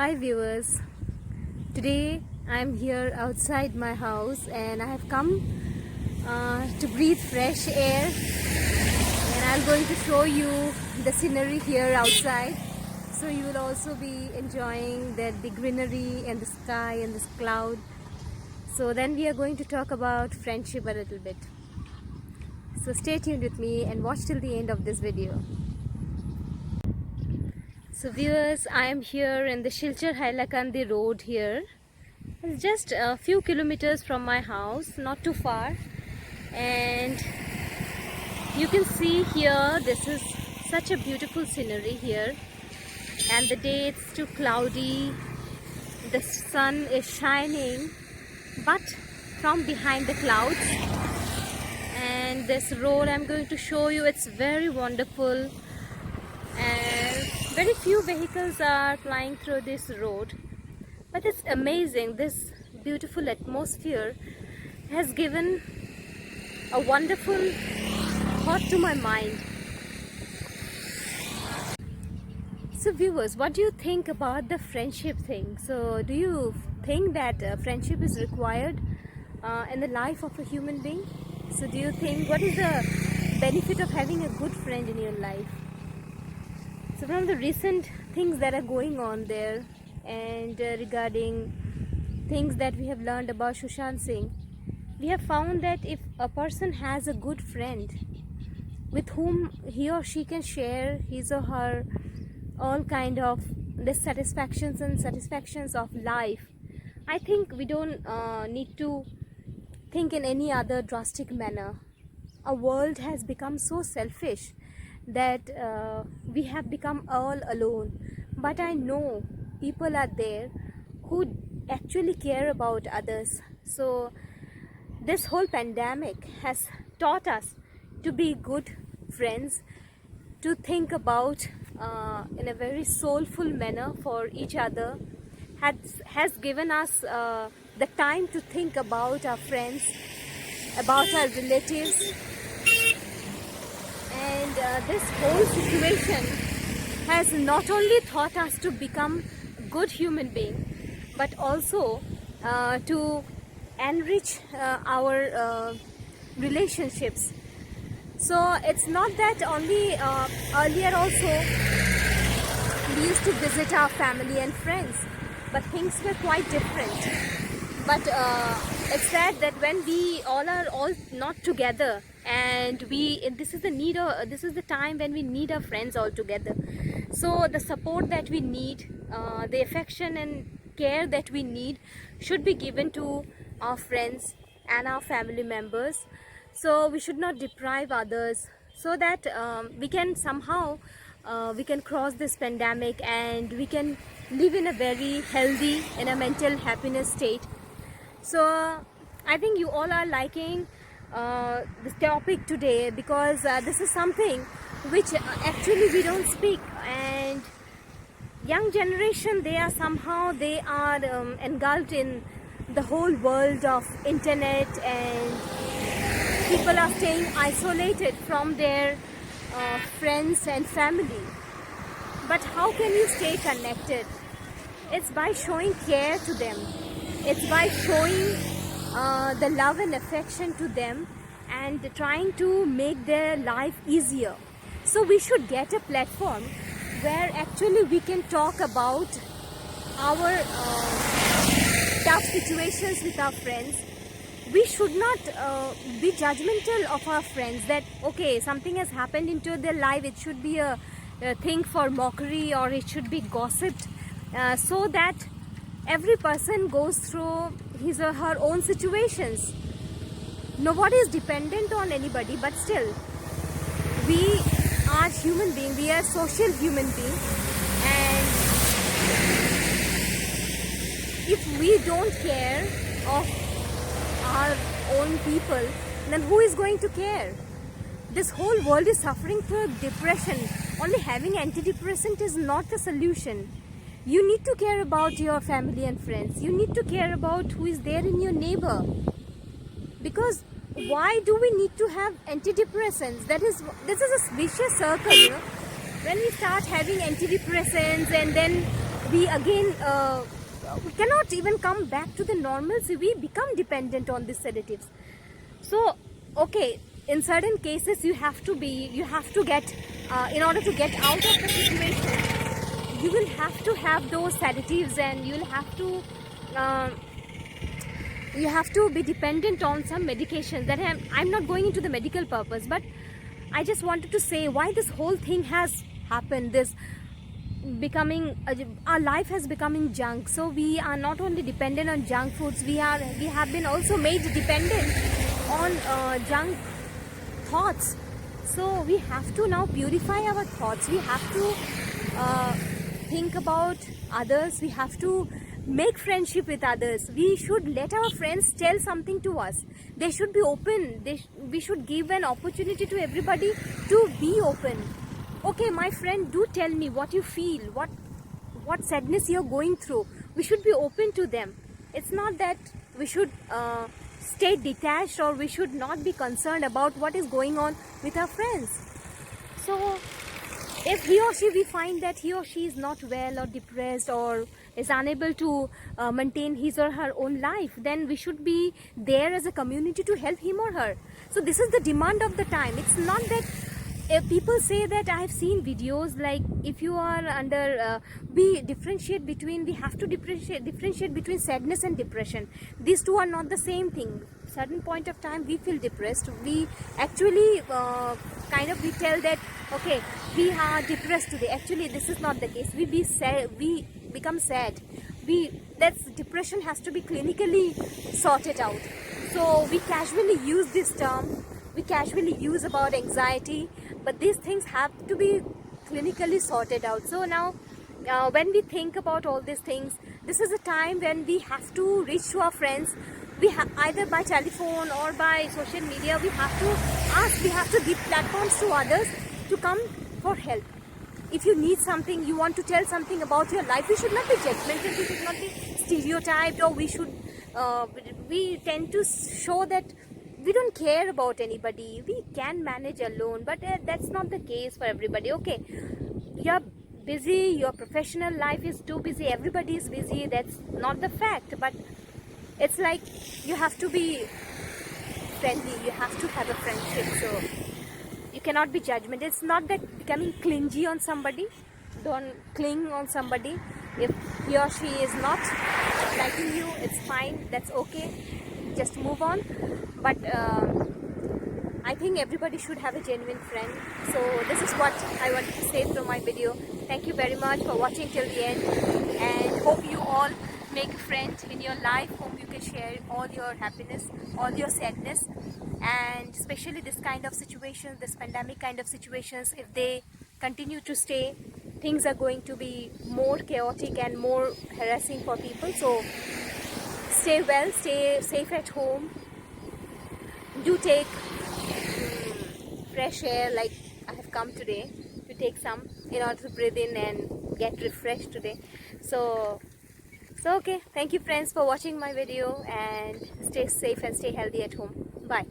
Hi viewers, today I'm here outside my house and I have come to breathe fresh air, and I'm going to show you the scenery here outside, so you will also be enjoying the greenery and the sky and this cloud. So then we are going to talk about friendship a little bit. So stay tuned with me and watch till the end of this video. So viewers, I am here in the Silchar Hailakandi road here. It's just a few kilometers from my house, not too far. And you can see here, this is such a beautiful scenery here. And the day it's too cloudy, the sun is shining, but from behind the clouds. And this road I'm going to show you, it's very wonderful. And very few vehicles are flying through this road, but it's amazing. This beautiful atmosphere has given a wonderful thought to my mind. So viewers, what do you think about the friendship thing? So do you think that friendship is required in the life of a human being? So do you think, what is the benefit of having a good friend in your life? So from the recent things that are going on there, and regarding things that we have learned about Sushant Singh, we have found that if a person has a good friend with whom he or she can share his or her all kind of dissatisfactions and satisfactions of life, I think we don't need to think in any other drastic manner. Our world has become so selfish that we have become all alone, but I know people are there who actually care about others. So this whole pandemic has taught us to be good friends, to think about in a very soulful manner for each other, has given us the time to think about our friends, about our relatives. And this whole situation has not only taught us to become a good human being, but also to enrich our relationships. So it's not that only earlier also we used to visit our family and friends, but things were quite different. But it's sad that when we all are not together, and this is the time when we need our friends all together. So the support that we need, the affection and care that we need should be given to our friends and our family members. So we should not deprive others, so that we can somehow we can cross this pandemic and we can live in a very healthy and a mental happiness state. So I think you all are liking this topic today, because this is something which actually we don't speak. And young generation, they are engulfed in the whole world of internet, and people are staying isolated from their friends and family. But how can you stay connected? It's by showing care to them. It's by showing the love and affection to them, and trying to make their life easier. So we should get a platform where actually we can talk about our tough situations with our friends. We should not be judgmental of our friends, that okay, something has happened into their life, it should be a thing for mockery, or it should be gossiped, so that every person goes through his or her own situations. Nobody is dependent on anybody, but still we are human beings, we are social human beings, and if we don't care of our own people, then who is going to care? This whole world is suffering through depression. Only having antidepressant is not the solution. You need to care about your family and friends. You need to care about who is there in your neighbor. Because why do we need to have antidepressants? This is a vicious circle, you know. When we start having antidepressants, and then we again we cannot even come back to the normalcy. We become dependent on these sedatives. So okay, in certain cases you have to get in order to get out of the situation, you will have to have those sedatives, and you will have to be dependent on some medications. That I'm not going into the medical purpose, but I just wanted to say why this whole thing has happened. This becoming our life has becoming junk. So we are not only dependent on junk foods, we have been also made dependent on junk thoughts. So we have to now purify our thoughts. We have to think about others. We have to make friendship with others. We should let our friends tell something to us. They should be open. We should give an opportunity to everybody to be open. Okay, my friend, do tell me what you feel, what sadness you're going through. We should be open to them. It's not that we should stay detached, or we should not be concerned about what is going on with our friends. So if he or she, we find that he or she is not well or depressed or is unable to maintain his or her own life, then we should be there as a community to help him or her. So this is the demand of the time. It's not that people say that I have seen videos like, if you are under we have to differentiate between sadness and depression. These two are not the same thing. Certain point of time we feel depressed, we actually we tell that okay, we are depressed today. Actually this is not the case. We become sad. That's depression has to be clinically sorted out. So we casually use this term, we casually use about anxiety, but these things have to be clinically sorted out. So now when we think about all these things, this is a time when we have to reach to our friends. Either by telephone or by social media, we have to give platforms to others to come for help. If you need something, you want to tell something about your life, we should not be judgmental, we should not be stereotyped, or we tend to show that we don't care about anybody, we can manage alone. But that's not the case for everybody. Okay, you're busy, your professional life is too busy, everybody is busy, that's not the fact. But it's like you have to be friendly, you have to have a friendship. So you cannot be judgmental. It's not that becoming clingy on somebody. Don't cling on somebody. If he or she is not liking you, it's fine, that's okay, just move on. But I think everybody should have a genuine friend. So this is what I wanted to say through my video. Thank you very much for watching till the end, and hope you all make a friend in your life whom you can share all your happiness, all your sadness. And especially this kind of situations, this pandemic kind of situations, if they continue to stay, things are going to be more chaotic and more harassing for people. So stay well, stay safe at home. Do take fresh air like I have come today to take some in order to breathe in and get refreshed today. So okay, thank you friends for watching my video, and stay safe and stay healthy at home. Bye.